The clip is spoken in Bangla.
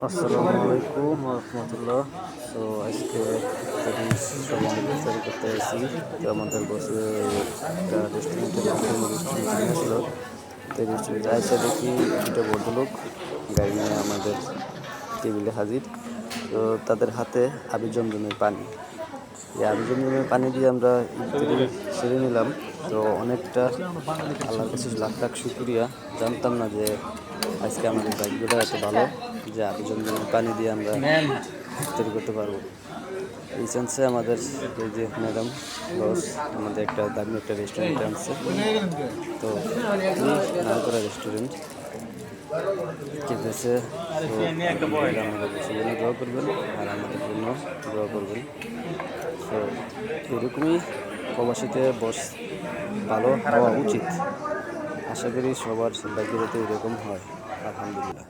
আসসালামু আলাইকুম রহমতুল্লাহ। তো আজকে সবাই মিলে ইফতারি করতে আসি। তো আমাদের বসে একটা রেস্টুরেন্টের নাম রেস্টুরেন্ট আসলো। তো রেস্টুরেন্টে আইসা দেখি দুটো ভদ্রলোক গাড়ি নিয়ে আমাদের টেবিলে হাজির। তো তাদের হাতে আবি জমজমের পানি। এই আবি জমজমের পানি দিয়ে আমরা ইফতারি সেরে নিলাম। তো অনেকটা আল্লাহর কাছে লাখ লাখ শুকরিয়া। জানতাম না যে আজকে আমাদের ভাগ্যটা এত ভালো যে আবি জমজমের পানি দিয়ে আমরা ইফতারি করতে পারবো। এই চান্সে আমাদের এই যে ম্যাডাম বস আমাদের একটা দামি একটা রেস্টুরেন্টে আনছে। তো নাম করা রেস্টুরেন্ট খেতেছে। তো আমাদের জন্য দোয়া করবেন আর আমাদের জন্য দোয়া করবেন। তো এরকমই প্রবাসীতে বস ভালো হওয়া উচিত। আশা করি সবার ভাগ্যতে এরকম হয়। আলহামদুলিল্লাহ।